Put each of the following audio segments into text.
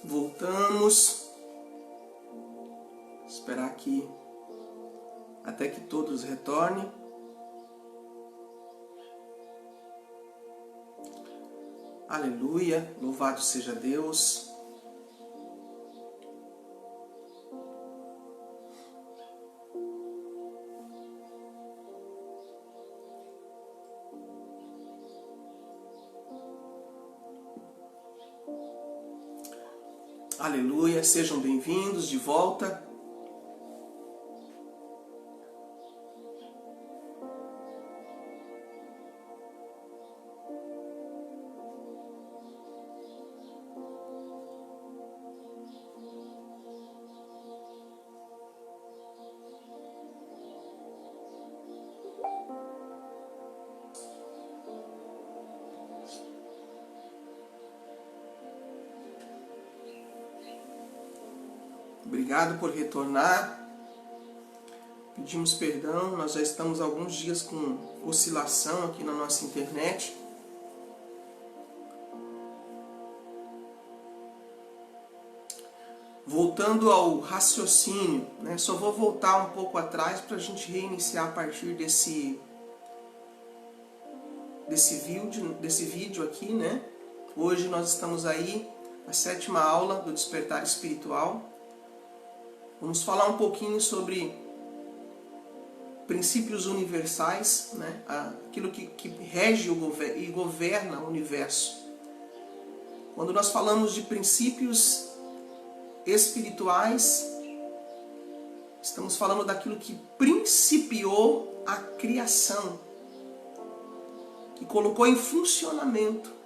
Voltamos. Esperar aqui até que todos retornem. Aleluia, louvado seja Deus. Aleluia, sejam bem-vindos de volta. Obrigado por retornar. Pedimos perdão, nós já estamos há alguns dias com oscilação aqui na nossa internet. Voltando ao raciocínio, né? Só vou voltar um pouco atrás para a gente reiniciar a partir desse vídeo aqui, né? Hoje nós estamos aí na 7ª aula do Despertar Espiritual. Vamos falar um pouquinho sobre princípios universais, né? Aquilo que rege e governa o universo. Quando nós falamos de princípios espirituais, estamos falando daquilo que principiou a criação, que colocou em funcionamento.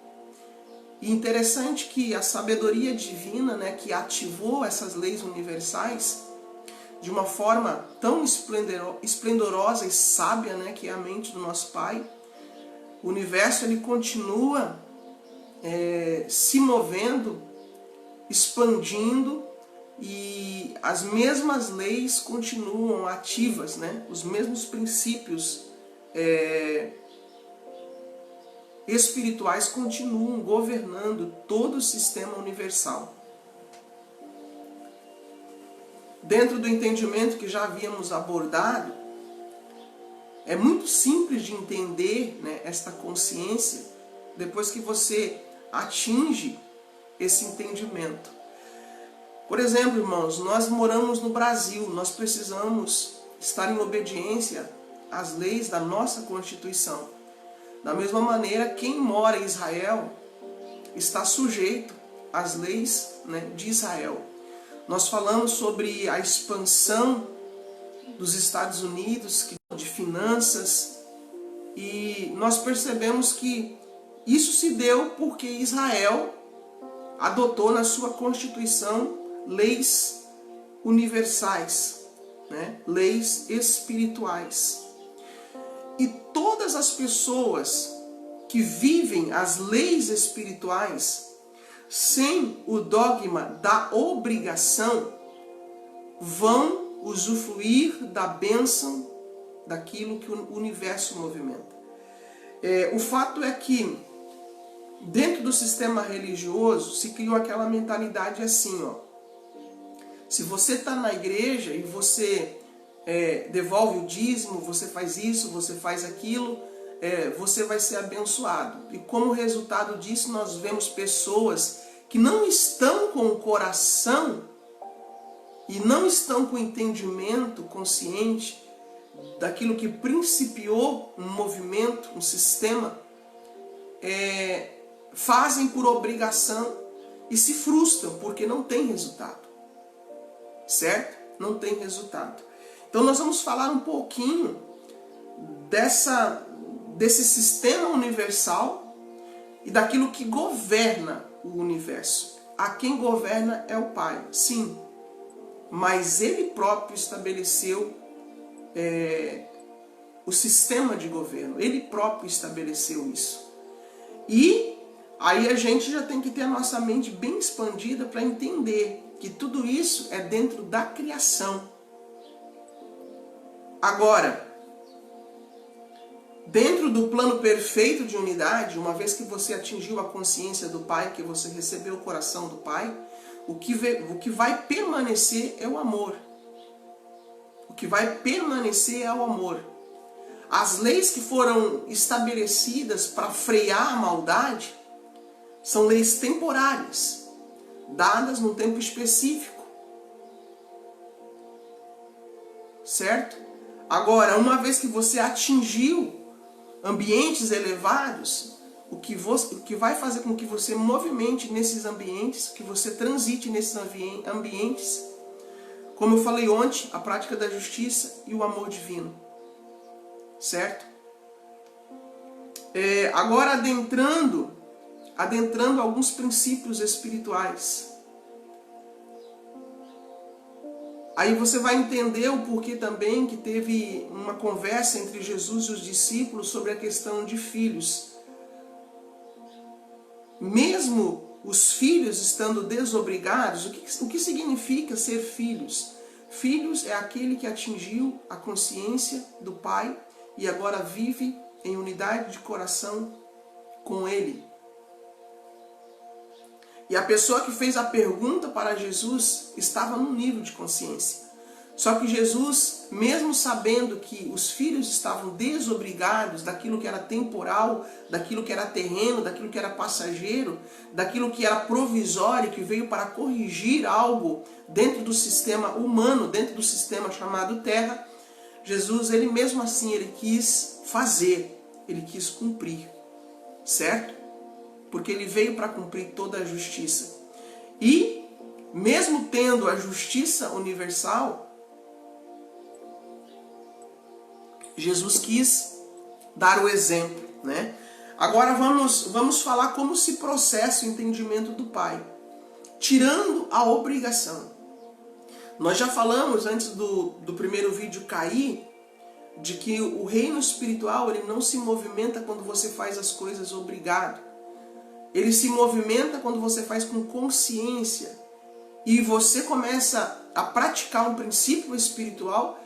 E interessante que a sabedoria divina, né, que ativou essas leis universais de uma forma tão esplendorosa e sábia, né, que é a mente do nosso Pai, o universo ele continua se movendo, expandindo, e as mesmas leis continuam ativas, né, os mesmos princípios espirituais continuam governando todo o sistema universal. Dentro do entendimento que já havíamos abordado, é muito simples de entender, né, esta consciência depois que você atinge esse entendimento. Por exemplo, irmãos, nós moramos no Brasil, nós precisamos estar em obediência às leis da nossa Constituição. Da mesma maneira, quem mora em Israel está sujeito às leis, né, de Israel. Nós falamos sobre a expansão dos Estados Unidos, de finanças, e nós percebemos que isso se deu porque Israel adotou na sua Constituição leis universais, né, leis espirituais. E todas as pessoas que vivem as leis espirituais sem o dogma da obrigação vão usufruir da bênção daquilo que o universo movimenta. O fato é que dentro do sistema religioso se criou aquela mentalidade assim, ó. Se você está na igreja e você devolve o dízimo, você faz isso, você faz aquilo, você vai ser abençoado. E como resultado disso, nós vemos pessoas que não estão com o coração e não estão com o entendimento consciente daquilo que principiou um movimento, um sistema, fazem por obrigação e se frustram porque não tem resultado. Certo? Não tem resultado. Então nós vamos falar um pouquinho desse sistema universal e daquilo que governa o universo. A quem governa é o Pai, sim, mas Ele próprio estabeleceu o sistema de governo, Ele próprio estabeleceu isso. E aí a gente já tem que ter a nossa mente bem expandida para entender que tudo isso é dentro da criação. Agora, dentro do plano perfeito de unidade, uma vez que você atingiu a consciência do Pai, que você recebeu o coração do Pai, O que vai permanecer é o amor. O que vai permanecer é o amor. As leis que foram estabelecidas para frear a maldade são leis temporárias, dadas num tempo específico. Certo? Agora, uma vez que você atingiu ambientes elevados, o que vai fazer com que você movimente nesses ambientes, que você transite nesses ambientes, como eu falei ontem, a prática da justiça e o amor divino. Certo? Agora adentrando alguns princípios espirituais. Aí você vai entender o porquê também que teve uma conversa entre Jesus e os discípulos sobre a questão de filhos. Mesmo os filhos estando desobrigados, o que significa ser filhos? Filhos é aquele que atingiu a consciência do Pai e agora vive em unidade de coração com Ele. E a pessoa que fez a pergunta para Jesus estava num nível de consciência. Só que Jesus, mesmo sabendo que os filhos estavam desobrigados daquilo que era temporal, daquilo que era terreno, daquilo que era passageiro, daquilo que era provisório, que veio para corrigir algo dentro do sistema humano, dentro do sistema chamado terra, Jesus, ele mesmo assim, ele quis fazer, ele quis cumprir, certo? Porque ele veio para cumprir toda a justiça. E, mesmo tendo a justiça universal, Jesus quis dar o exemplo, né? Agora vamos falar como se processa o entendimento do Pai, tirando a obrigação. Nós já falamos antes do primeiro vídeo cair, de que o reino espiritual ele não se movimenta quando você faz as coisas obrigado. Ele se movimenta quando você faz com consciência e você começa a praticar um princípio espiritual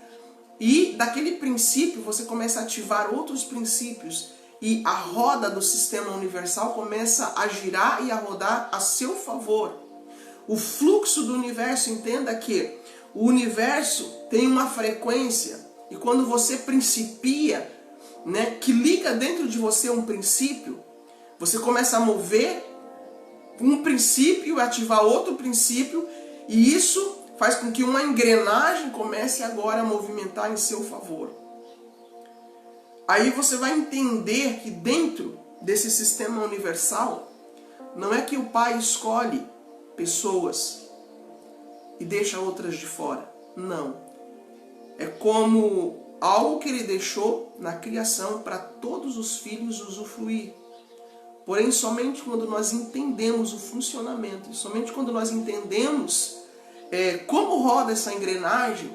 e daquele princípio você começa a ativar outros princípios e a roda do sistema universal começa a girar e a rodar a seu favor. O fluxo do universo, entenda que o universo tem uma frequência e quando você principia, né, que liga dentro de você um princípio, você começa a mover um princípio, ativar outro princípio, e isso faz com que uma engrenagem comece agora a movimentar em seu favor. Aí você vai entender que dentro desse sistema universal, não é que o Pai escolhe pessoas e deixa outras de fora. Não. É como algo que ele deixou na criação para todos os filhos usufruir. Porém, somente quando nós entendemos o funcionamento, e somente quando nós entendemos como roda essa engrenagem,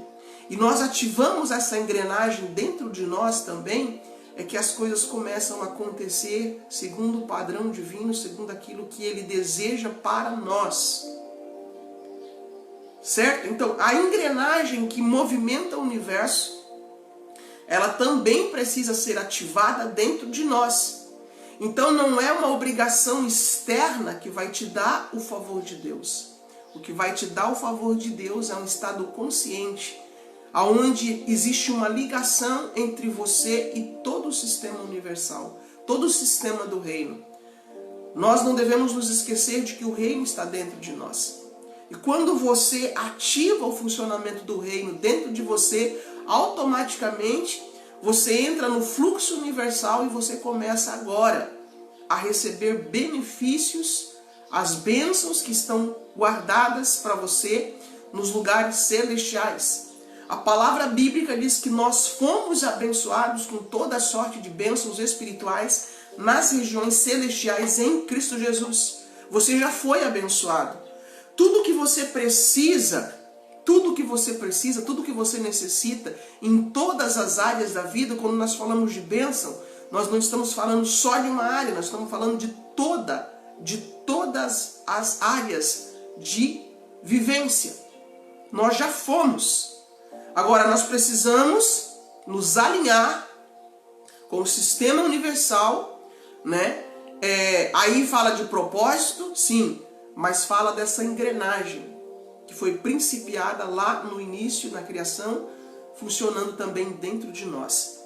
e nós ativamos essa engrenagem dentro de nós também, é que as coisas começam a acontecer segundo o padrão divino, segundo aquilo que Ele deseja para nós. Certo? Então, a engrenagem que movimenta o universo, ela também precisa ser ativada dentro de nós. Então não é uma obrigação externa que vai te dar o favor de Deus. O que vai te dar o favor de Deus é um estado consciente, onde existe uma ligação entre você e todo o sistema universal, todo o sistema do reino. Nós não devemos nos esquecer de que o reino está dentro de nós. E quando você ativa o funcionamento do reino dentro de você, automaticamente você entra no fluxo universal e você começa agora a receber benefícios, as bênçãos que estão guardadas para você nos lugares celestiais. A palavra bíblica diz que nós fomos abençoados com toda a sorte de bênçãos espirituais nas regiões celestiais em Cristo Jesus. Você já foi abençoado. Tudo que você precisa, tudo que você necessita em todas as áreas da vida, quando nós falamos de bênção, nós não estamos falando só de uma área, nós estamos falando de todas as áreas de vivência. Nós já fomos. Agora nós precisamos nos alinhar com o sistema universal, né? Aí fala de propósito, sim, mas fala dessa engrenagem que foi principiada lá no início, na criação, funcionando também dentro de nós.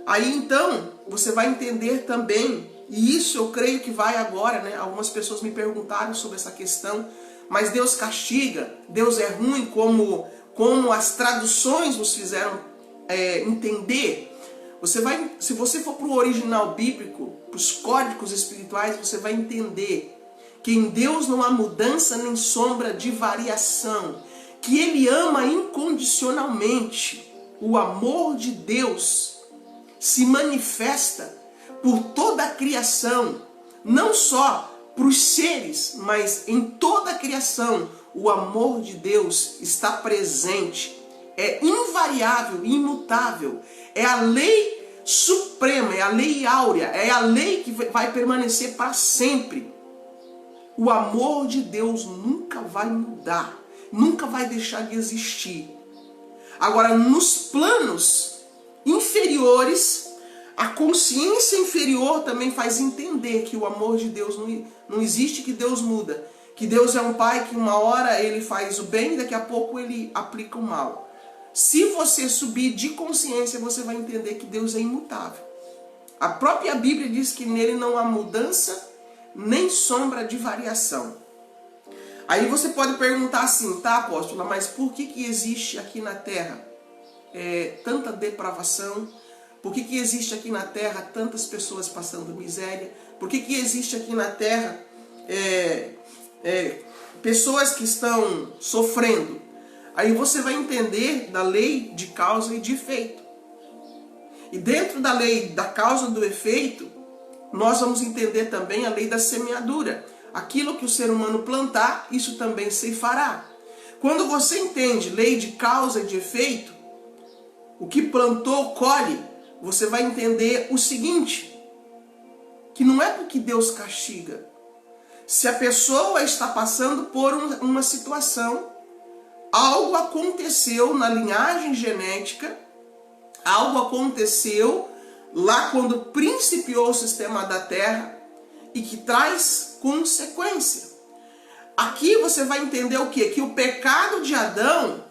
Aí então, você vai entender também, e isso eu creio que vai agora, né? Algumas pessoas me perguntaram sobre essa questão, mas Deus castiga, Deus é ruim, como as traduções nos fizeram entender. Se você for para o original bíblico, para os códigos espirituais, você vai entender que em Deus não há mudança nem sombra de variação, que Ele ama incondicionalmente. O amor de Deus se manifesta por toda a criação, não só para os seres, mas em toda a criação. O amor de Deus está presente, é invariável, imutável, é a lei suprema, é a lei áurea, é a lei que vai permanecer para sempre. O amor de Deus nunca vai mudar, nunca vai deixar de existir. Agora, nos planos inferiores, a consciência inferior também faz entender que o amor de Deus não existe, que Deus muda. Que Deus é um pai que uma hora ele faz o bem e daqui a pouco ele aplica o mal. Se você subir de consciência, você vai entender que Deus é imutável. A própria Bíblia diz que nele não há mudança nem sombra de variação. Aí você pode perguntar assim, tá, apóstola, mas por que existe aqui na Terra tanta depravação? Por que existe aqui na Terra tantas pessoas passando miséria? Por que existe aqui na Terra pessoas que estão sofrendo? Aí você vai entender da lei de causa e de efeito. E dentro da lei da causa e do efeito, nós vamos entender também a lei da semeadura. Aquilo que o ser humano plantar, isso também ceifará. Quando você entende lei de causa e de efeito, o que plantou, colhe, você vai entender o seguinte, que não é porque Deus castiga. Se a pessoa está passando por uma situação, algo aconteceu na linhagem genética, algo aconteceu lá quando principiou o sistema da Terra e que traz consequência. Aqui você vai entender o quê? Que o pecado de Adão,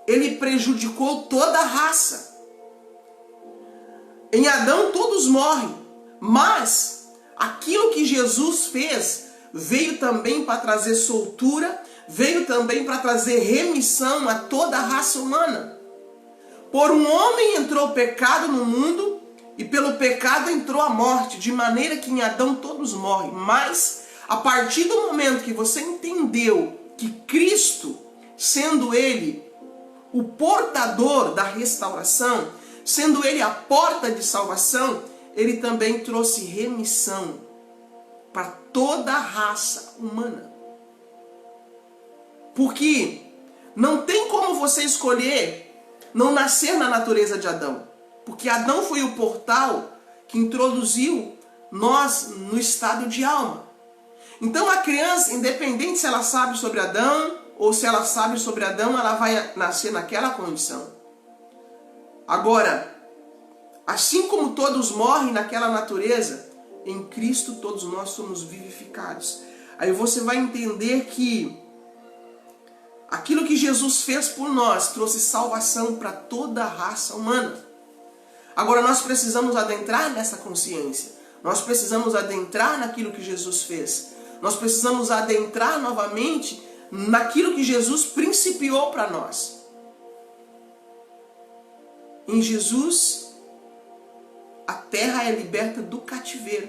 ele prejudicou toda a raça. Em Adão todos morrem, mas aquilo que Jesus fez veio também para trazer soltura, veio também para trazer remissão a toda a raça humana. Por um homem entrou o pecado no mundo e pelo pecado entrou a morte, de maneira que em Adão todos morrem. Mas a partir do momento que você entendeu que Cristo, sendo Ele o portador da restauração, sendo Ele a porta de salvação, Ele também trouxe remissão para toda a raça humana. Porque não tem como você escolher não nascer na natureza de Adão. Porque Adão foi o portal que introduziu nós no estado de alma. Então a criança, independente se ela sabe sobre Adão ou se ela sabe sobre Adão, ela vai nascer naquela condição. Agora, assim como todos morrem naquela natureza, em Cristo todos nós somos vivificados. Aí você vai entender que aquilo que Jesus fez por nós trouxe salvação para toda a raça humana. Agora nós precisamos adentrar nessa consciência. Nós precisamos adentrar naquilo que Jesus fez. Nós precisamos adentrar novamente naquilo que Jesus principiou para nós. Em Jesus, a terra é liberta do cativeiro.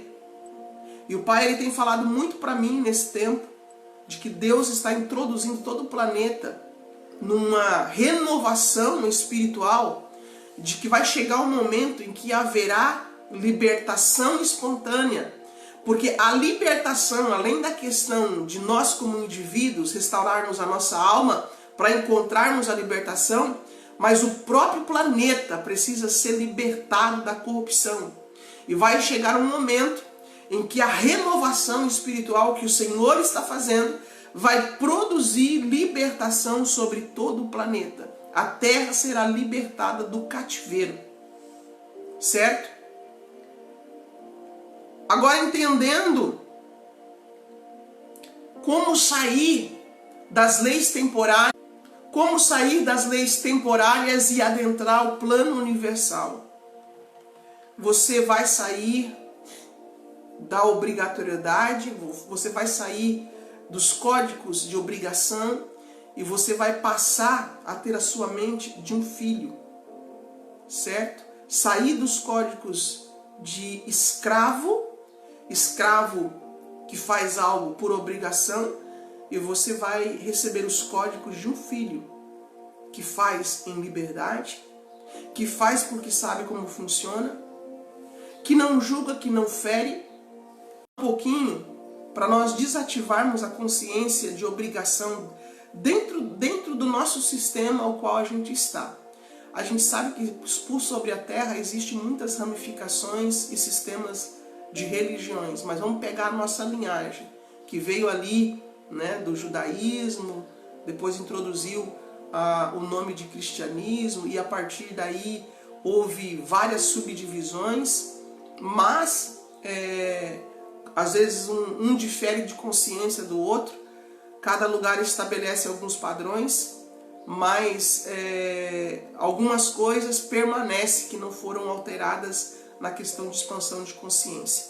E o Pai ele tem falado muito para mim nesse tempo, de que Deus está introduzindo todo o planeta numa renovação espiritual, de que vai chegar um momento em que haverá libertação espontânea. Porque a libertação, além da questão de nós como indivíduos restaurarmos a nossa alma para encontrarmos a libertação, mas o próprio planeta precisa ser libertado da corrupção. E vai chegar um momento em que a renovação espiritual que o Senhor está fazendo vai produzir libertação sobre todo o planeta. A terra será libertada do cativeiro. Certo? Agora, entendendo como sair das leis temporárias, e adentrar o plano universal. Você vai sair da obrigatoriedade, você vai sair dos códigos de obrigação e você vai passar a ter a sua mente de um filho, certo? Sair dos códigos de escravo que faz algo por obrigação, e você vai receber os códigos de um filho que faz em liberdade, que faz porque sabe como funciona, que não julga, que não fere. Um pouquinho para nós desativarmos a consciência de obrigação dentro do nosso sistema ao qual a gente está. A gente sabe que por sobre a Terra existem muitas ramificações e sistemas de religiões, mas vamos pegar a nossa linhagem, que veio ali, né, do judaísmo, depois introduziu o nome de cristianismo, e a partir daí houve várias subdivisões, mas às vezes um difere de consciência do outro, cada lugar estabelece alguns padrões, mas algumas coisas permanecem que não foram alteradas na questão de expansão de consciência.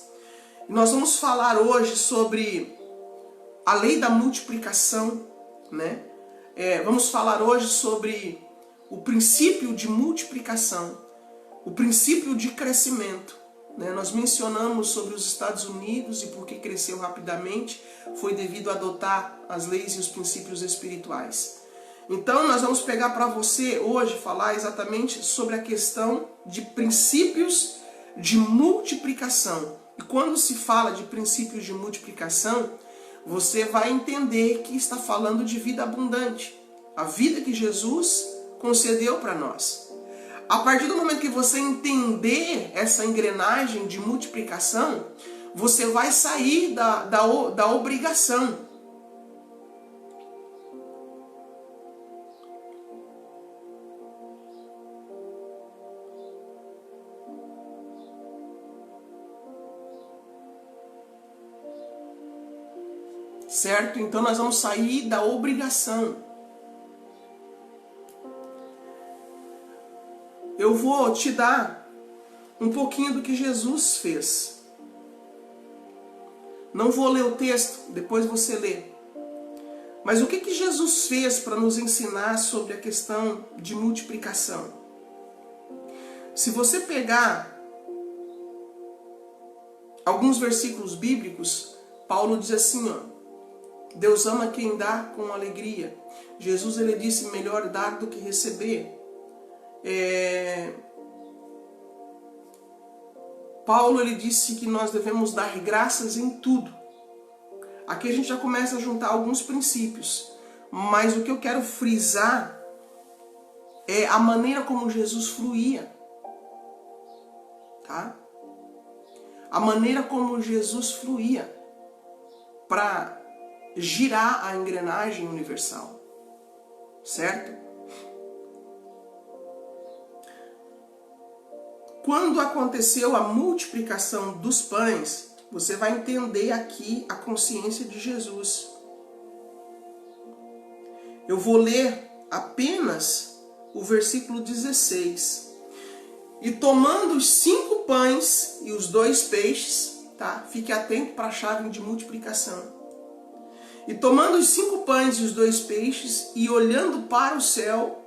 E nós vamos falar hoje sobre a lei da multiplicação, né? Vamos falar hoje sobre o princípio de multiplicação, o princípio de crescimento, né? Nós mencionamos sobre os Estados Unidos e por que cresceu rapidamente, foi devido a adotar as leis e os princípios espirituais. Então nós vamos pegar para você hoje falar exatamente sobre a questão de princípios de multiplicação. E quando se fala de princípios de multiplicação, você vai entender que está falando de vida abundante, a vida que Jesus concedeu para nós. A partir do momento que você entender essa engrenagem de multiplicação, você vai sair da obrigação. Certo? Então nós vamos sair da obrigação. Eu vou te dar um pouquinho do que Jesus fez. Não vou ler o texto, depois você lê. Mas o que Jesus fez para nos ensinar sobre a questão de multiplicação? Se você pegar alguns versículos bíblicos, Paulo diz assim, ó: Deus ama quem dá com alegria. Jesus, ele disse, melhor dar do que receber. Paulo, ele disse que nós devemos dar graças em tudo. Aqui a gente já começa a juntar alguns princípios, mas o que eu quero frisar é a maneira como Jesus fluía, tá? A maneira como Jesus fluía para girar a engrenagem universal, certo? Quando aconteceu a multiplicação dos pães, você vai entender aqui a consciência de Jesus. Eu vou ler apenas o versículo 16. E tomando os 5 pães e os 2 peixes, tá? Fique atento para a chave de multiplicação. E tomando os 5 pães e os 2 peixes, e olhando para o céu,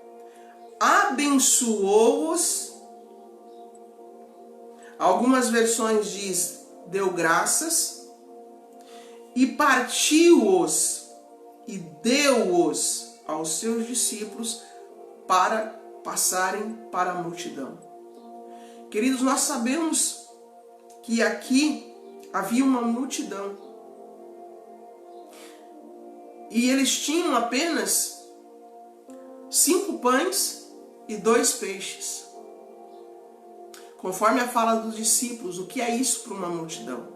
abençoou-os. Algumas versões diz, deu graças, e partiu-os, e deu-os aos seus discípulos para passarem para a multidão. Queridos, nós sabemos que aqui havia uma multidão. E eles tinham apenas 5 pães e 2 peixes. Conforme a fala dos discípulos, o que é isso para uma multidão?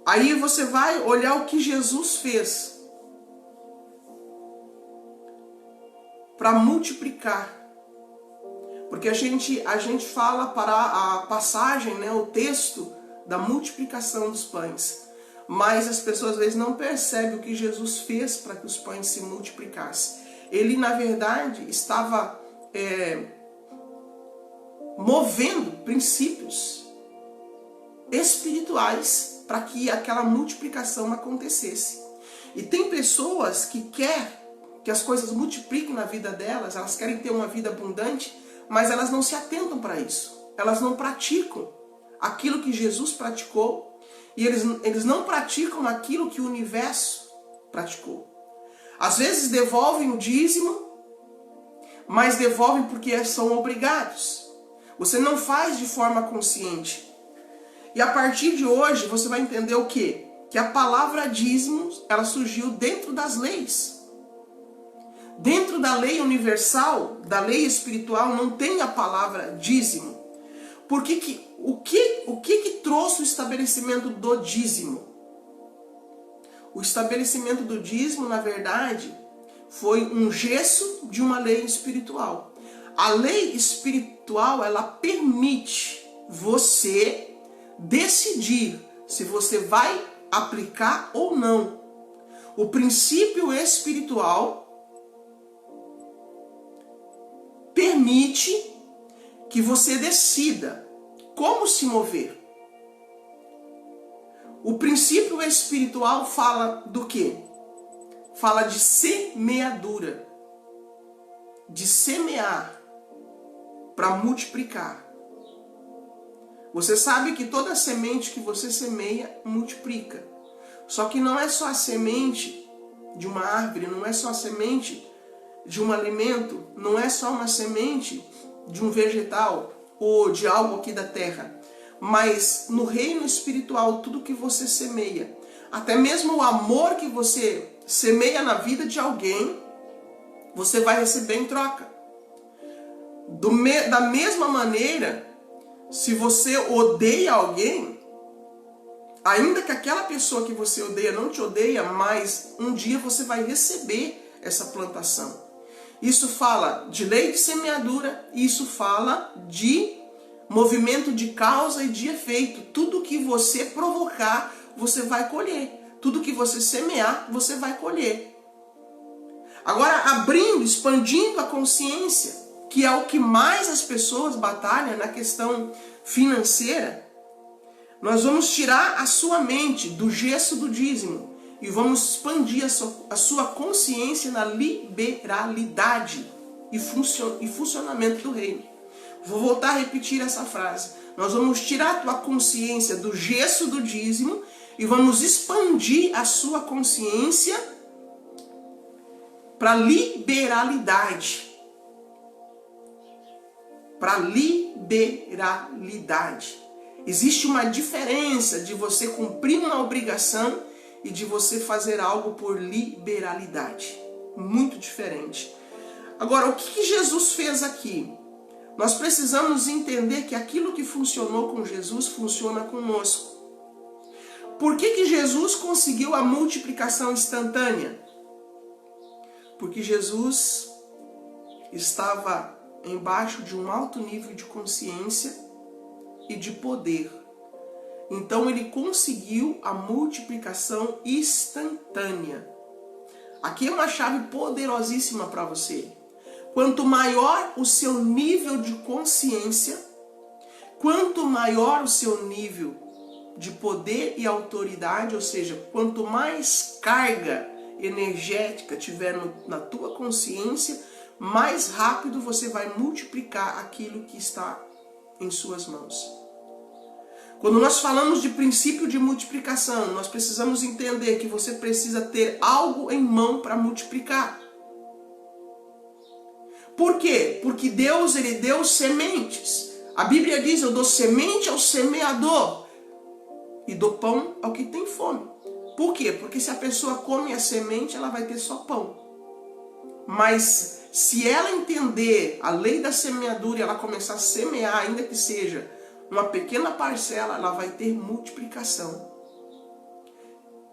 Aí você vai olhar o que Jesus fez para multiplicar. Porque a gente fala para a passagem, né, o texto da multiplicação dos pães. mas as pessoas às vezes não percebem o que Jesus fez para que os pães se multiplicassem. Ele, na verdade, estava movendo princípios espirituais para que aquela multiplicação acontecesse. E tem pessoas que querem que as coisas multipliquem na vida delas, elas querem ter uma vida abundante, mas elas não se atentam para isso. Elas não praticam aquilo que Jesus praticou e eles não praticam aquilo que o universo praticou. Às vezes devolvem o dízimo, mas devolvem porque são obrigados. Você não faz de forma consciente. E a partir de hoje você vai entender o quê? Que a palavra dízimo, ela surgiu dentro das leis. Dentro da lei universal, da lei espiritual, não tem a palavra dízimo. O que trouxe o estabelecimento do dízimo? O estabelecimento do dízimo, na verdade, foi um gesto de uma lei espiritual. A lei espiritual, ela permite você decidir se você vai aplicar ou não. O princípio espiritual permite que você decida como se mover. O princípio espiritual fala do quê? Fala de semeadura. De semear para multiplicar. Você sabe que toda semente que você semeia multiplica. Só que não é só a semente de uma árvore, não é só a semente de um alimento, não é só uma semente de um vegetal ou de algo aqui da terra. Mas no reino espiritual, tudo que você semeia, até mesmo o amor que você semeia na vida de alguém, você vai receber em troca. Da mesma maneira, se você odeia alguém, ainda que aquela pessoa que você odeia não te odeia, mas um dia você vai receber essa plantação. Isso fala de lei de semeadura, isso fala de movimento de causa e de efeito. Tudo que você provocar, você vai colher. Tudo que você semear, você vai colher. Agora, abrindo, expandindo a consciência, que é o que mais as pessoas batalham na questão financeira, nós vamos tirar a sua mente do gesto do dízimo e vamos expandir a sua consciência na liberalidade e funcionamento do reino. Vou voltar a repetir essa frase. Nós vamos tirar a tua consciência do gesto do dízimo e vamos expandir a sua consciência para liberalidade. Para liberalidade. Existe uma diferença de você cumprir uma obrigação e de você fazer algo por liberalidade. Muito diferente. Agora, o que Jesus fez aqui? Nós precisamos entender que aquilo que funcionou com Jesus funciona conosco. Por que Jesus conseguiu a multiplicação instantânea? Porque Jesus estava embaixo de um alto nível de consciência e de poder. Então ele conseguiu a multiplicação instantânea. Aqui é uma chave poderosíssima para você. Quanto maior o seu nível de consciência, quanto maior o seu nível de poder e autoridade, ou seja, quanto mais carga energética tiver na tua consciência, mais rápido você vai multiplicar aquilo que está em suas mãos. Quando nós falamos de princípio de multiplicação, nós precisamos entender que você precisa ter algo em mão para multiplicar. Por quê? Porque Deus, ele deu sementes. A Bíblia diz, eu dou semente ao semeador e dou pão ao que tem fome. Por quê? Porque se a pessoa come a semente, ela vai ter só pão. Mas se ela entender a lei da semeadura e ela começar a semear, ainda que seja uma pequena parcela, ela vai ter multiplicação.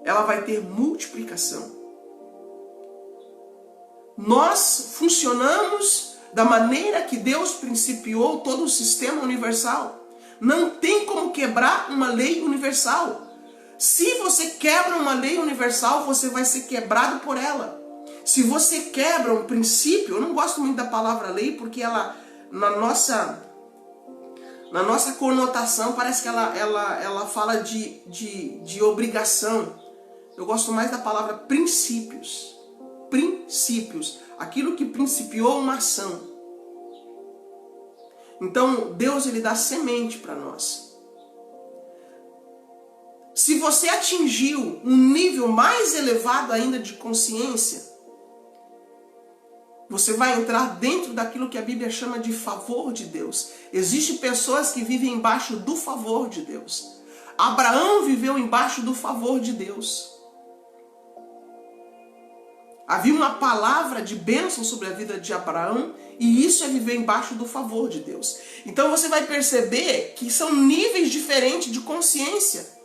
Ela vai ter multiplicação. Nós funcionamos da maneira que Deus principiou todo o sistema universal. Não tem como quebrar uma lei universal. Se você quebra uma lei universal, você vai ser quebrado por ela. Se você quebra um princípio, eu não gosto muito da palavra lei, porque ela, na nossa conotação, parece que ela fala de obrigação. Eu gosto mais da palavra princípios. Princípios. Aquilo que principiou uma ação. Então, Deus, ele dá semente para nós. Se você atingiu um nível mais elevado ainda de consciência, você vai entrar dentro daquilo que a Bíblia chama de favor de Deus. Existem pessoas que vivem embaixo do favor de Deus. Abraão viveu embaixo do favor de Deus. Havia uma palavra de bênção sobre a vida de Abraão, e isso é viver embaixo do favor de Deus. Então você vai perceber que são níveis diferentes de consciência.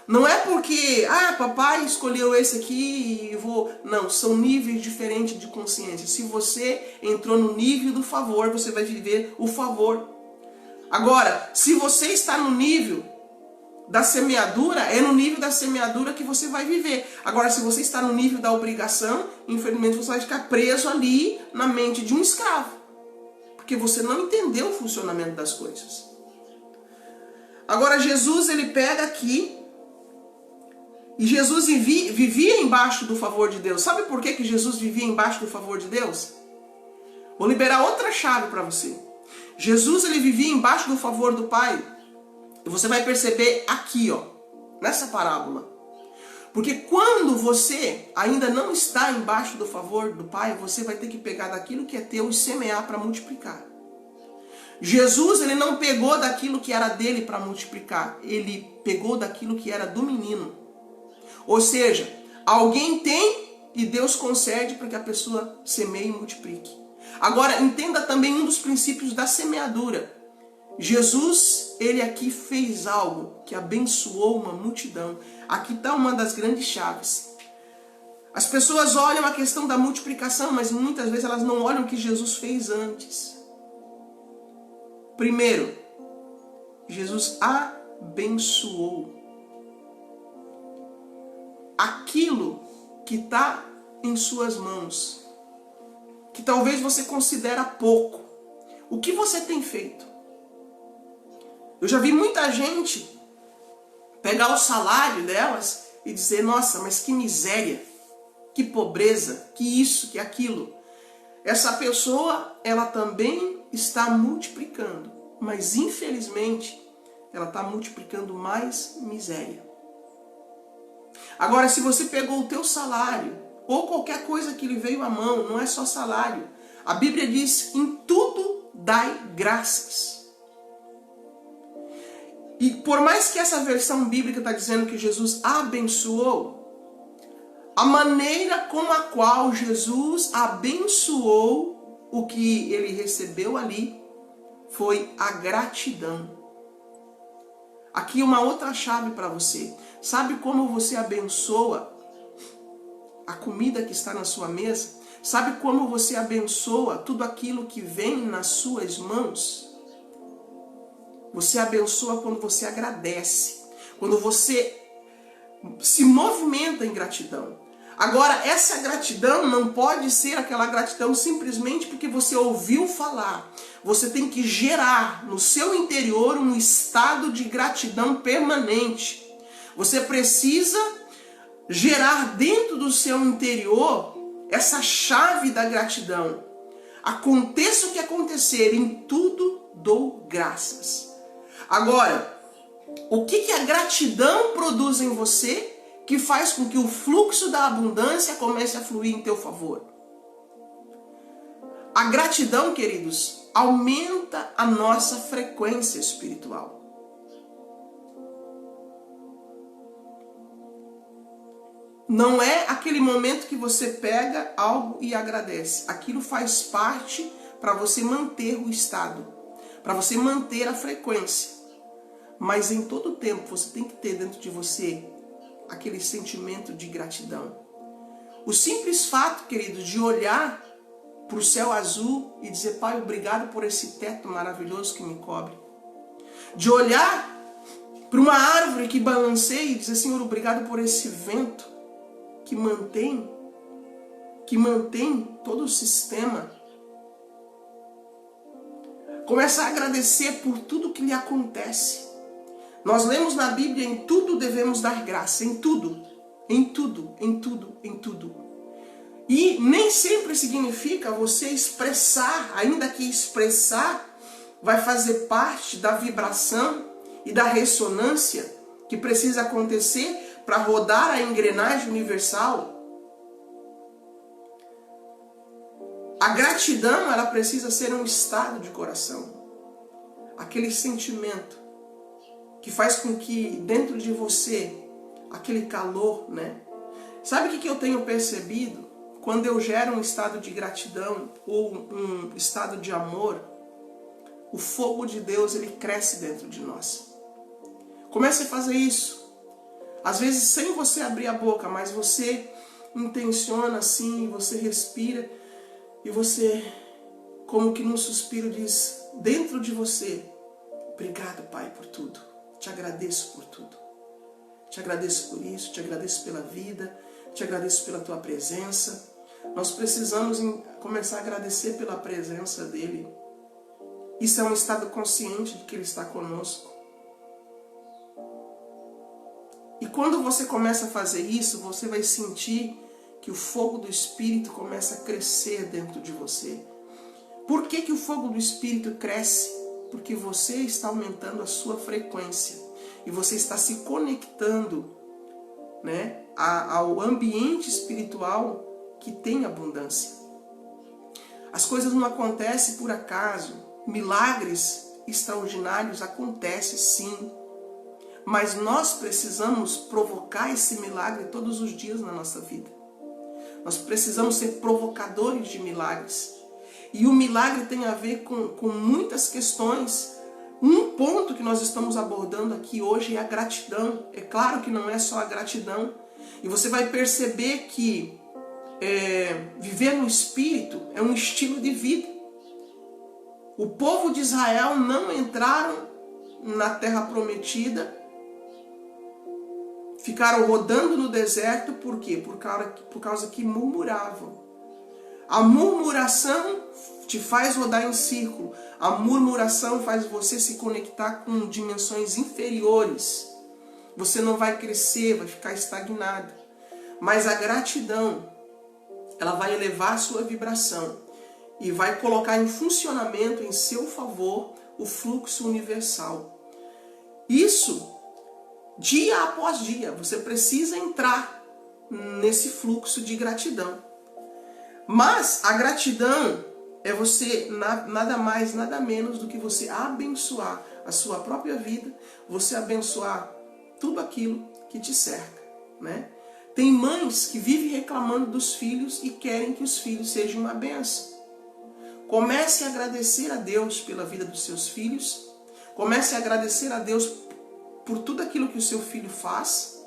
Não é porque, papai escolheu esse aqui e vou... Não, são níveis diferentes de consciência. Se você entrou no nível do favor, você vai viver o favor. Agora, se você está no nível da semeadura, é no nível da semeadura que você vai viver. Agora, se você está no nível da obrigação, infelizmente você vai ficar preso ali na mente de um escravo. Porque você não entendeu o funcionamento das coisas. Agora, Jesus, ele pega aqui, e Jesus vivia embaixo do favor de Deus. Sabe por que Jesus vivia embaixo do favor de Deus? Vou liberar outra chave para você. Jesus, ele vivia embaixo do favor do Pai. E você vai perceber aqui, nessa parábola. Porque quando você ainda não está embaixo do favor do Pai, você vai ter que pegar daquilo que é teu e semear para multiplicar. Jesus, ele não pegou daquilo que era dele para multiplicar. Ele pegou daquilo que era do menino. Ou seja, alguém tem e Deus concede para que a pessoa semeie e multiplique. Agora, entenda também um dos princípios da semeadura. Jesus, ele aqui fez algo que abençoou uma multidão. Aqui está uma das grandes chaves. As pessoas olham a questão da multiplicação, mas muitas vezes elas não olham o que Jesus fez antes. Primeiro, Jesus abençoou aquilo que está em suas mãos, que talvez você considera pouco. O que você tem feito? Eu já vi muita gente pegar o salário delas e dizer, nossa, mas que miséria, que pobreza, que isso, que aquilo. Essa pessoa, ela também está multiplicando, mas infelizmente ela está multiplicando mais miséria. Agora, se você pegou o teu salário, ou qualquer coisa que lhe veio à mão, não é só salário. A Bíblia diz, em tudo dai graças. E por mais que essa versão bíblica está dizendo que Jesus abençoou, a maneira com a qual Jesus abençoou o que ele recebeu ali foi a gratidão. Aqui uma outra chave para você. Sabe como você abençoa a comida que está na sua mesa? Sabe como você abençoa tudo aquilo que vem nas suas mãos? Você abençoa quando você agradece. Quando você se movimenta em gratidão. Agora, essa gratidão não pode ser aquela gratidão simplesmente porque você ouviu falar. Você tem que gerar no seu interior um estado de gratidão permanente. Você precisa gerar dentro do seu interior essa chave da gratidão. Aconteça o que acontecer, em tudo dou graças. Agora, o que a gratidão produz em você que faz com que o fluxo da abundância comece a fluir em teu favor? A gratidão, queridos, aumenta a nossa frequência espiritual. Não é aquele momento que você pega algo e agradece. Aquilo faz parte para você manter o estado, para você manter a frequência. Mas em todo tempo você tem que ter dentro de você aquele sentimento de gratidão. O simples fato, querido, de olhar para o céu azul e dizer, Pai, obrigado por esse teto maravilhoso que me cobre. De olhar para uma árvore que balanceia e dizer, Senhor, obrigado por esse vento que mantém todo o sistema. Começa a agradecer por tudo que lhe acontece. Nós lemos na Bíblia, em tudo devemos dar graça, em tudo, em tudo, em tudo, em tudo. E nem sempre significa você expressar, ainda que expressar vai fazer parte da vibração e da ressonância que precisa acontecer para rodar a engrenagem universal. A gratidão, ela precisa ser um estado de coração. Aquele sentimento que faz com que dentro de você, aquele calor, né? Sabe o que eu tenho percebido? Quando eu gero um estado de gratidão ou um estado de amor, o fogo de Deus, ele cresce dentro de nós. Comece a fazer isso. Às vezes sem você abrir a boca, mas você intenciona assim, você respira e você, como que num suspiro, diz dentro de você, obrigado, Pai, por tudo. Te agradeço por tudo. Te agradeço por isso, te agradeço pela vida, te agradeço pela tua presença. Nós precisamos começar a agradecer pela presença dele. Isso é um estado consciente de que ele está conosco. E quando você começa a fazer isso, você vai sentir que o fogo do Espírito começa a crescer dentro de você. Por que o fogo do Espírito cresce? Porque você está aumentando a sua frequência. E você está se conectando, né, ao ambiente espiritual que tem abundância. As coisas não acontecem por acaso. Milagres extraordinários acontecem sim. Mas nós precisamos provocar esse milagre todos os dias na nossa vida. Nós precisamos ser provocadores de milagres. E o milagre tem a ver com muitas questões. Um ponto que nós estamos abordando aqui hoje é a gratidão. É claro que não é só a gratidão. E você vai perceber que viver no Espírito é um estilo de vida. O povo de Israel não entraram na terra prometida. Ficaram rodando no deserto, por quê? Por causa que murmuravam. A murmuração te faz rodar em círculo. A murmuração faz você se conectar com dimensões inferiores. Você não vai crescer, vai ficar estagnado. Mas a gratidão, ela vai elevar a sua vibração e vai colocar em funcionamento, em seu favor, o fluxo universal. Isso, dia após dia, você precisa entrar nesse fluxo de gratidão. Mas a gratidão é você nada mais, nada menos do que você abençoar a sua própria vida, você abençoar tudo aquilo que te cerca, né? Tem mães que vivem reclamando dos filhos e querem que os filhos sejam uma bênção. Comece a agradecer a Deus pela vida dos seus filhos. Comece a agradecer a Deus por tudo aquilo que o seu filho faz.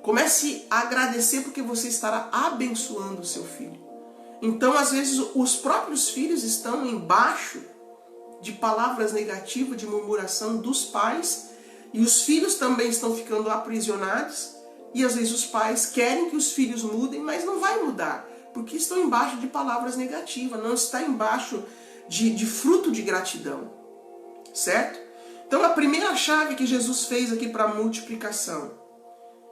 Comece a agradecer porque você estará abençoando o seu filho. Então, às vezes, os próprios filhos estão embaixo de palavras negativas, de murmuração dos pais, e os filhos também estão ficando aprisionados, e às vezes os pais querem que os filhos mudem, mas não vai mudar, porque estão embaixo de palavras negativas, não está embaixo de fruto de gratidão, certo? Então, a primeira chave que Jesus fez aqui para a multiplicação,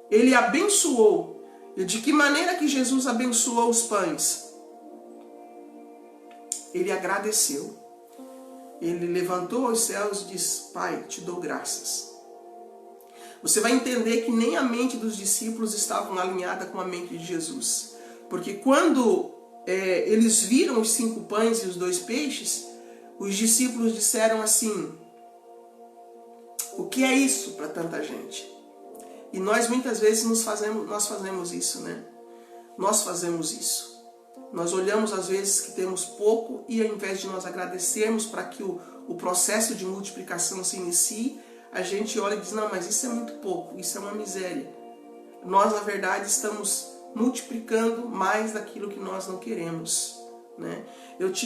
ele abençoou. E de que maneira que Jesus abençoou os pães? Ele agradeceu. Ele levantou os céus e disse, Pai, te dou graças. Você vai entender que nem a mente dos discípulos estava alinhada com a mente de Jesus. Porque quando eles viram os 5 pães e os 2 peixes, os discípulos disseram assim, o que é isso para tanta gente? E nós muitas vezes nós fazemos isso, né? Nós fazemos isso. Nós olhamos às vezes que temos pouco e ao invés de nós agradecermos para que o processo de multiplicação se inicie, a gente olha e diz, não, mas isso é muito pouco, isso é uma miséria. Nós, na verdade, estamos multiplicando mais daquilo que nós não queremos, né?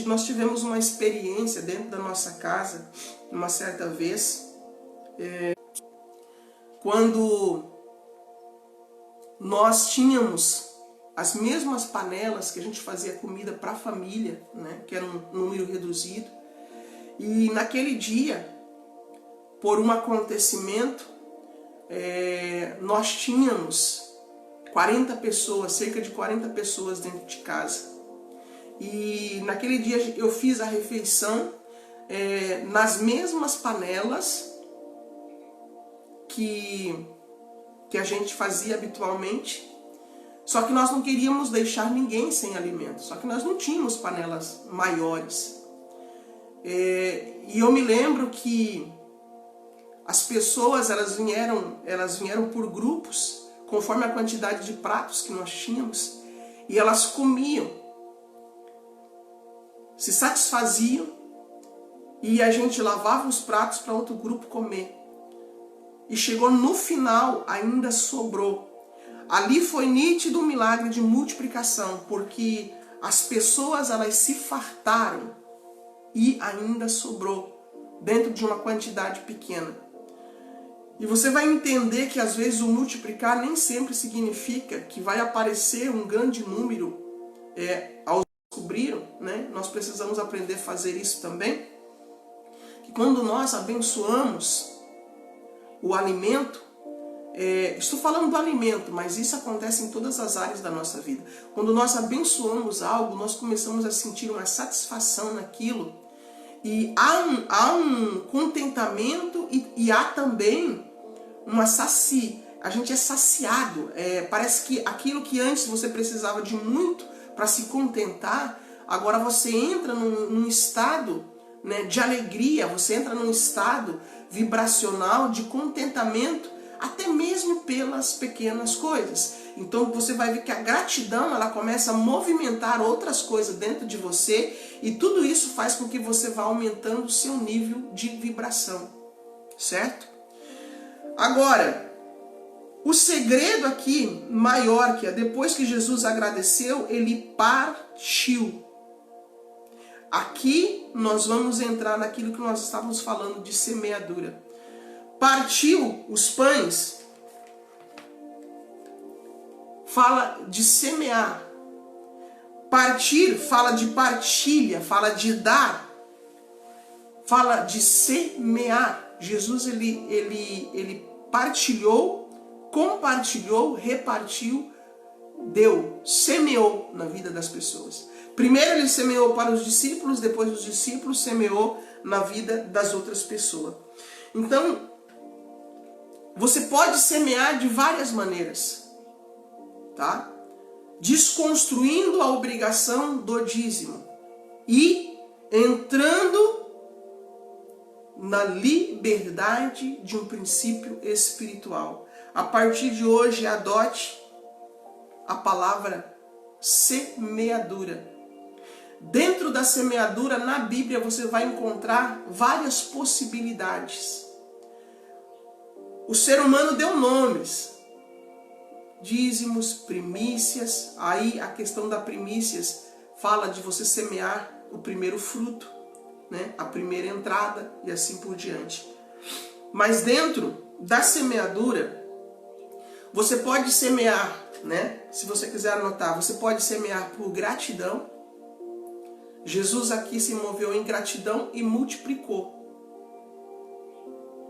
Nós tivemos uma experiência dentro da nossa casa, uma certa vez, quando nós tínhamos as mesmas panelas que a gente fazia comida para a família, né, que era um número reduzido, e naquele dia, por um acontecimento, nós tínhamos 40 pessoas, cerca de 40 pessoas dentro de casa. E naquele dia eu fiz a refeição nas mesmas panelas que a gente fazia habitualmente, só que nós não queríamos deixar ninguém sem alimento, só que nós não tínhamos panelas maiores. E eu me lembro que as pessoas elas vieram por grupos, conforme a quantidade de pratos que nós tínhamos, e elas comiam, se satisfaziam, e a gente lavava os pratos para outro grupo comer. E chegou no final, ainda sobrou. Ali foi nítido um milagre de multiplicação, porque as pessoas elas se fartaram e ainda sobrou, dentro de uma quantidade pequena. E você vai entender que às vezes o multiplicar nem sempre significa que vai aparecer um grande número aos que descobriram, né? Nós precisamos aprender a fazer isso também. Que quando nós abençoamos o alimento, estou falando do alimento, mas isso acontece em todas as áreas da nossa vida. Quando nós abençoamos algo, nós começamos a sentir uma satisfação naquilo. E há um contentamento e há também a gente é saciado. Parece que aquilo que antes você precisava de muito para se contentar, agora você entra num estado, né, de alegria, você entra num estado vibracional de contentamento, até mesmo pelas pequenas coisas. Então você vai ver que a gratidão ela começa a movimentar outras coisas dentro de você, e tudo isso faz com que você vá aumentando o seu nível de vibração, certo? Agora, o segredo aqui maior que é, depois que Jesus agradeceu, ele partiu. Aqui nós vamos entrar naquilo que nós estávamos falando de semeadura. Partiu os pães, fala de semear. Partir fala de partilha, fala de dar, fala de semear. Jesus ele partilhou, compartilhou, repartiu, deu, semeou na vida das pessoas. Primeiro ele semeou para os discípulos, depois os discípulos semeou na vida das outras pessoas. Então, você pode semear de várias maneiras, tá? Desconstruindo a obrigação do dízimo e entrando na liberdade de um princípio espiritual. A partir de hoje, adote a palavra semeadura. Dentro da semeadura, na Bíblia, você vai encontrar várias possibilidades. O ser humano deu nomes. Dízimos, primícias. Aí a questão da primícias fala de você semear o primeiro fruto, né? A primeira entrada e assim por diante. Mas dentro da semeadura, você pode semear, né? Se você quiser anotar, você pode semear por gratidão. Jesus aqui se moveu em gratidão e multiplicou.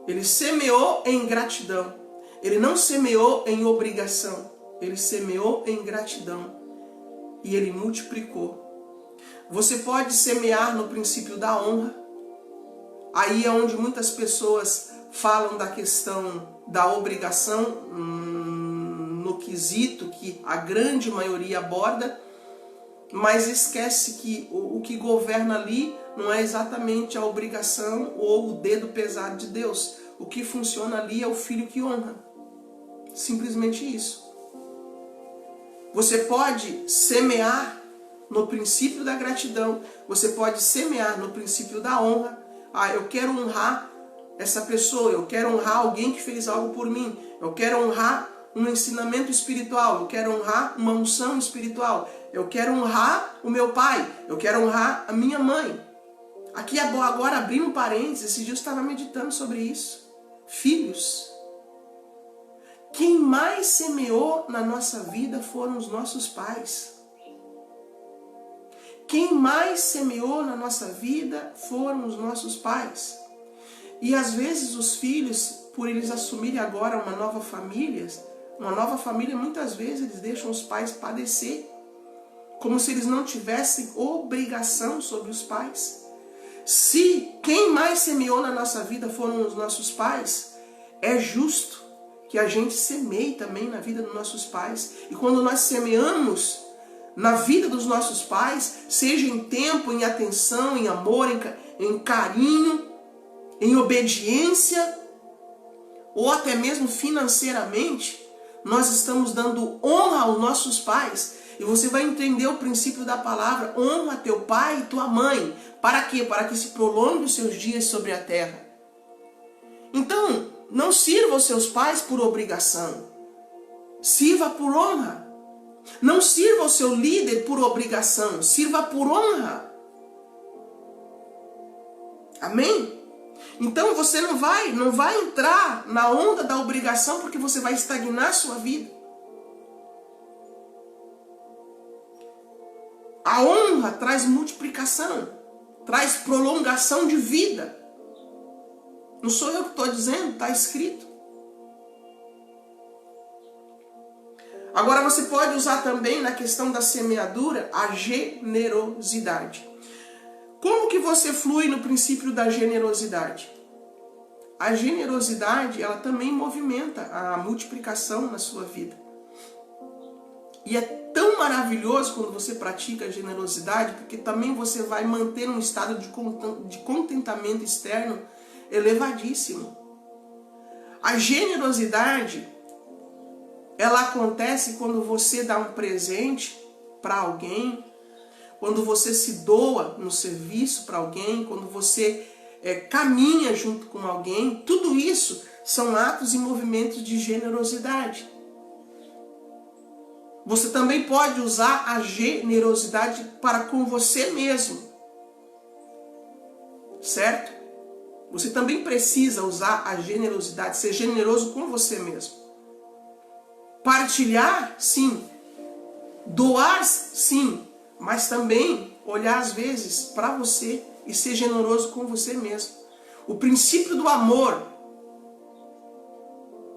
Ele semeou em gratidão. Ele não semeou em obrigação. Ele semeou em gratidão. E ele multiplicou. Você pode semear no princípio da honra. Aí é onde muitas pessoas falam da questão da obrigação, no quesito que a grande maioria aborda, mas esquece que o que governa ali não é exatamente a obrigação ou o dedo pesado de Deus. O que funciona ali é o filho que honra. Simplesmente isso. Você pode semear no princípio da gratidão. Você pode semear no princípio da honra. Ah, eu quero honrar essa pessoa. Eu quero honrar alguém que fez algo por mim. Eu quero honrar um ensinamento espiritual. Eu quero honrar uma unção espiritual. Eu quero honrar o meu pai. Eu quero honrar a minha mãe. Aqui agora, abrindo um parênteses, esse dia eu estava meditando sobre isso. Filhos. Quem mais semeou na nossa vida foram os nossos pais. Quem mais semeou na nossa vida foram os nossos pais. E às vezes os filhos, por eles assumirem agora uma nova família, muitas vezes eles deixam os pais padecer, como se eles não tivessem obrigação sobre os pais. Se quem mais semeou na nossa vida foram os nossos pais, é justo que a gente semeie também na vida dos nossos pais. E quando nós semeamos na vida dos nossos pais, seja em tempo, em atenção, em amor, em carinho, em obediência, ou até mesmo financeiramente, nós estamos dando honra aos nossos pais. E você vai entender o princípio da palavra: honra teu pai e tua mãe. Para quê? Para que se prolongue os seus dias sobre a terra. Então, não sirva os seus pais por obrigação. Sirva por honra. Não sirva o seu líder por obrigação. Sirva por honra. Amém? Então você não vai entrar na onda da obrigação, porque você vai estagnar a sua vida. A honra traz multiplicação, traz prolongação de vida. Não sou eu que estou dizendo, está escrito. Agora você pode usar também na questão da semeadura a generosidade. Como que você flui no princípio da generosidade? A generosidade, ela também movimenta a multiplicação na sua vida. E é tão maravilhoso quando você pratica a generosidade, porque também você vai manter um estado de contentamento externo elevadíssimo. A generosidade, ela acontece quando você dá um presente para alguém, quando você se doa no serviço para alguém, quando você caminha junto com alguém. Tudo isso são atos e movimentos de generosidade. Você também pode usar a generosidade para com você mesmo. Certo? Você também precisa usar a generosidade, ser generoso com você mesmo. Partilhar, sim. Doar, sim. Mas também olhar às vezes para você e ser generoso com você mesmo. O princípio do amor,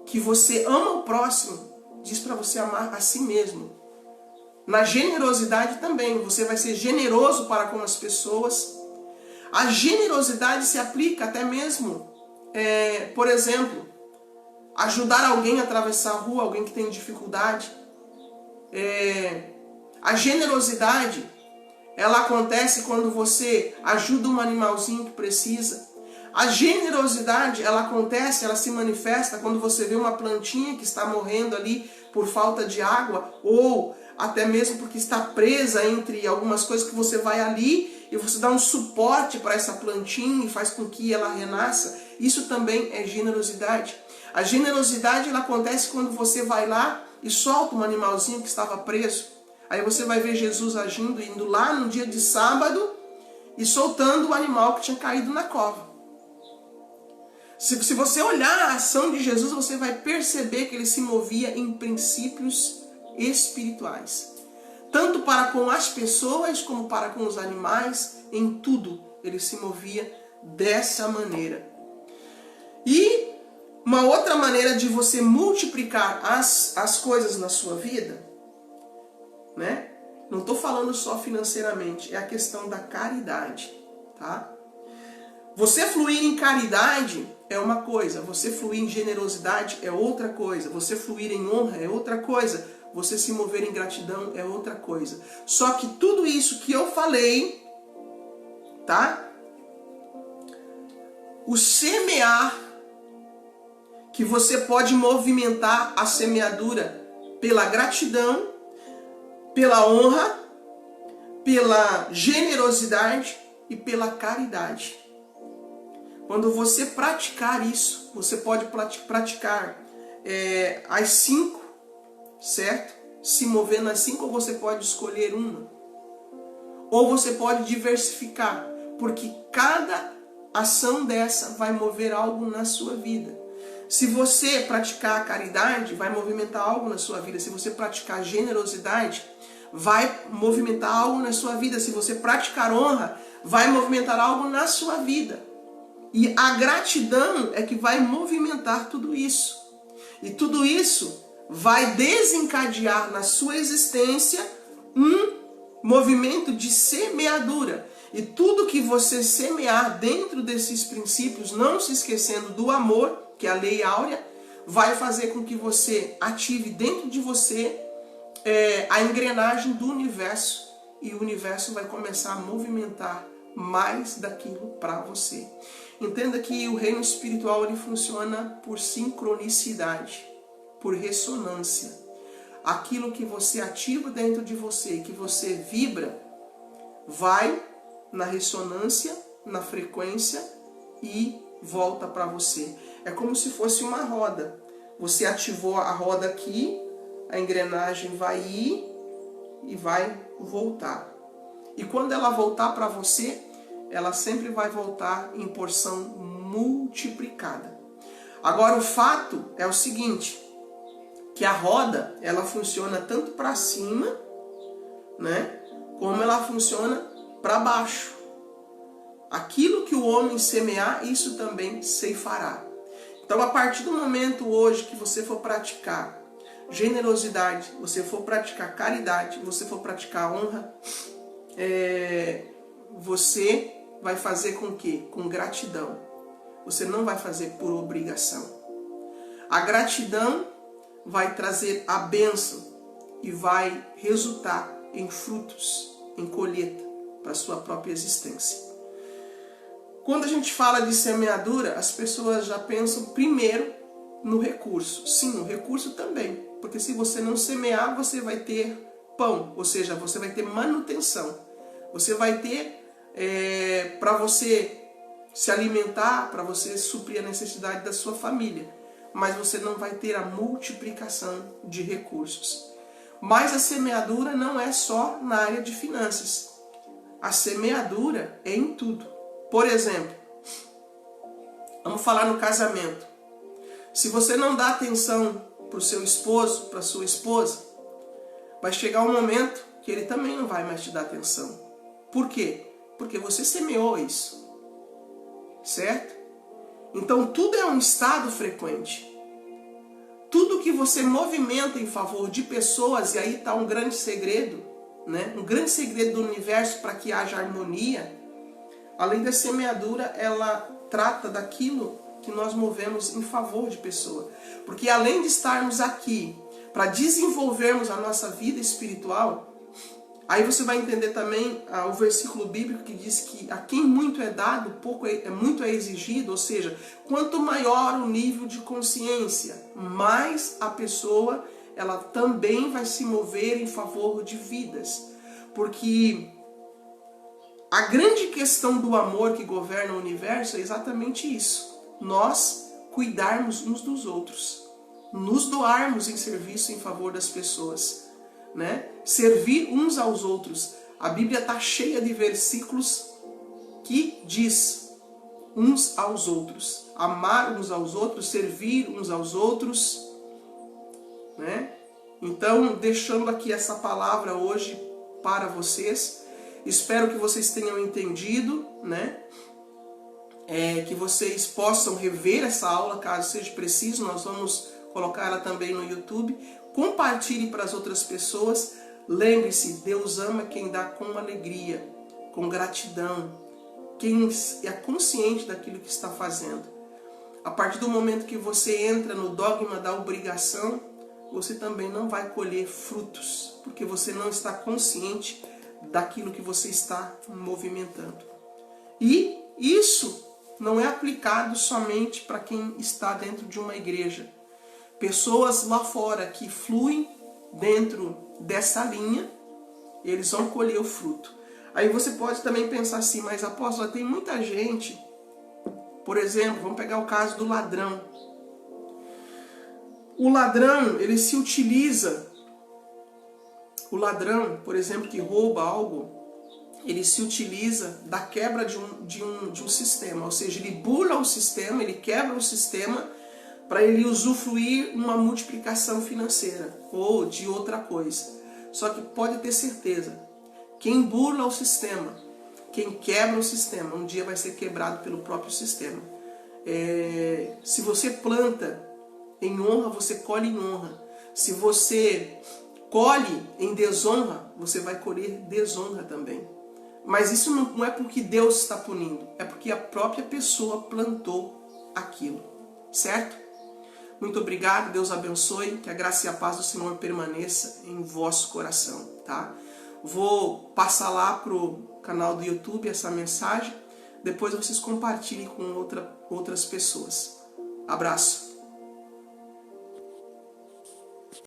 que você ama o próximo, diz para você amar a si mesmo. Na generosidade também, você vai ser generoso para com as pessoas. A generosidade se aplica até mesmo, por exemplo, ajudar alguém a atravessar a rua, alguém que tem dificuldade. A generosidade, ela acontece quando você ajuda um animalzinho que precisa. A generosidade, ela acontece, ela se manifesta quando você vê uma plantinha que está morrendo ali por falta de água, ou até mesmo porque está presa entre algumas coisas, que você vai ali e você dá um suporte para essa plantinha e faz com que ela renasça. Isso também é generosidade. A generosidade, ela acontece quando você vai lá e solta um animalzinho que estava preso. Aí você vai ver Jesus agindo, indo lá no dia de sábado e soltando o animal que tinha caído na cova. Se você olhar a ação de Jesus, você vai perceber que ele se movia em princípios espirituais. Tanto para com as pessoas, como para com os animais, em tudo ele se movia dessa maneira. E uma outra maneira de você multiplicar as coisas na sua vida, né? Não estou falando só financeiramente, é a questão da caridade, tá? Você fluir em caridade é uma coisa, você fluir em generosidade é outra coisa, você fluir em honra é outra coisa, você se mover em gratidão é outra coisa. Só que tudo isso que eu falei, tá? O semear, que você pode movimentar a semeadura pela gratidão, pela honra, pela generosidade e pela caridade. Quando você praticar isso, você pode praticar as 5, certo? Se mover nas 5, ou você pode escolher uma. Ou você pode diversificar, porque cada ação dessa vai mover algo na sua vida. Se você praticar caridade, vai movimentar algo na sua vida. Se você praticar generosidade, vai movimentar algo na sua vida. Se você praticar honra, vai movimentar algo na sua vida. E a gratidão é que vai movimentar tudo isso. E tudo isso vai desencadear na sua existência um movimento de semeadura. E tudo que você semear dentro desses princípios, não se esquecendo do amor, que é a lei áurea, vai fazer com que você ative dentro de você a engrenagem do universo. E o universo vai começar a movimentar mais daquilo para você. Entenda que o reino espiritual ele funciona por sincronicidade, por ressonância. Aquilo que você ativa dentro de você, que você vibra, vai na ressonância, na frequência e volta para você. É como se fosse uma roda. Você ativou a roda aqui, a engrenagem vai ir e vai voltar. E quando ela voltar para você, ela sempre vai voltar em porção multiplicada. Agora o fato é o seguinte, que a roda, ela funciona tanto para cima, né, como ela funciona para baixo. Aquilo que o homem semear, isso também ceifará. Então, a partir do momento hoje que você for praticar generosidade, você for praticar caridade, você for praticar honra, você vai fazer com quê? Com gratidão. Você não vai fazer por obrigação. A gratidão vai trazer a bênção e vai resultar em frutos, em colheita para a sua própria existência. Quando a gente fala de semeadura, as pessoas já pensam primeiro no recurso. Sim, o recurso também. Porque se você não semear, você vai ter pão, ou seja, você vai ter manutenção. Você vai ter para você se alimentar, para você suprir a necessidade da sua família. Mas você não vai ter a multiplicação de recursos. Mas a semeadura não é só na área de finanças. A semeadura é em tudo. Por exemplo, vamos falar no casamento. Se você não dá atenção para o seu esposo, para a sua esposa, vai chegar um momento que ele também não vai mais te dar atenção. Por quê? Porque você semeou isso. Certo? Então tudo é um estado frequente. Tudo que você movimenta em favor de pessoas, e aí está um grande segredo, né? Um grande segredo do universo para que haja harmonia. Além da semeadura, ela trata daquilo que nós movemos em favor de pessoa. Porque além de estarmos aqui para desenvolvermos a nossa vida espiritual, aí você vai entender também o versículo bíblico que diz que a quem muito é dado, muito é exigido. Ou seja, quanto maior o nível de consciência, mais a pessoa ela também vai se mover em favor de vidas. Porque a grande questão do amor que governa o universo é exatamente isso. Nós cuidarmos uns dos outros. Nos doarmos em serviço em favor das pessoas. Né? Servir uns aos outros. A Bíblia está cheia de versículos que diz uns aos outros. Amar uns aos outros, servir uns aos outros. Né? Então, deixando aqui essa palavra hoje para vocês. Espero que vocês tenham entendido, né? Que vocês possam rever essa aula, caso seja preciso. Nós vamos colocar ela também no YouTube. Compartilhe para as outras pessoas. Lembre-se, Deus ama quem dá com alegria, com gratidão, quem é consciente daquilo que está fazendo. A partir do momento que você entra no dogma da obrigação, você também não vai colher frutos, porque você não está consciente daquilo que você está movimentando. E isso não é aplicado somente para quem está dentro de uma igreja. Pessoas lá fora que fluem dentro dessa linha, eles vão colher o fruto. Aí você pode também pensar assim, mas apóstolo, tem muita gente, por exemplo, vamos pegar o caso do ladrão. O ladrão, ele se utiliza, o ladrão, por exemplo, que rouba algo, ele se utiliza da quebra de um sistema, ou seja, ele burla o sistema, ele quebra o sistema para ele usufruir uma multiplicação financeira ou de outra coisa. Só que pode ter certeza, quem burla o sistema, quem quebra o sistema, um dia vai ser quebrado pelo próprio sistema. Se você planta em honra, você colhe em honra. Se você colhe em desonra, você vai colher desonra também. Mas isso não é porque Deus está punindo, é porque a própria pessoa plantou aquilo, certo? Muito obrigado, Deus abençoe, que a graça e a paz do Senhor permaneça em vosso coração, tá? Vou passar lá pro canal do YouTube essa mensagem, depois vocês compartilhem com outras pessoas. Abraço!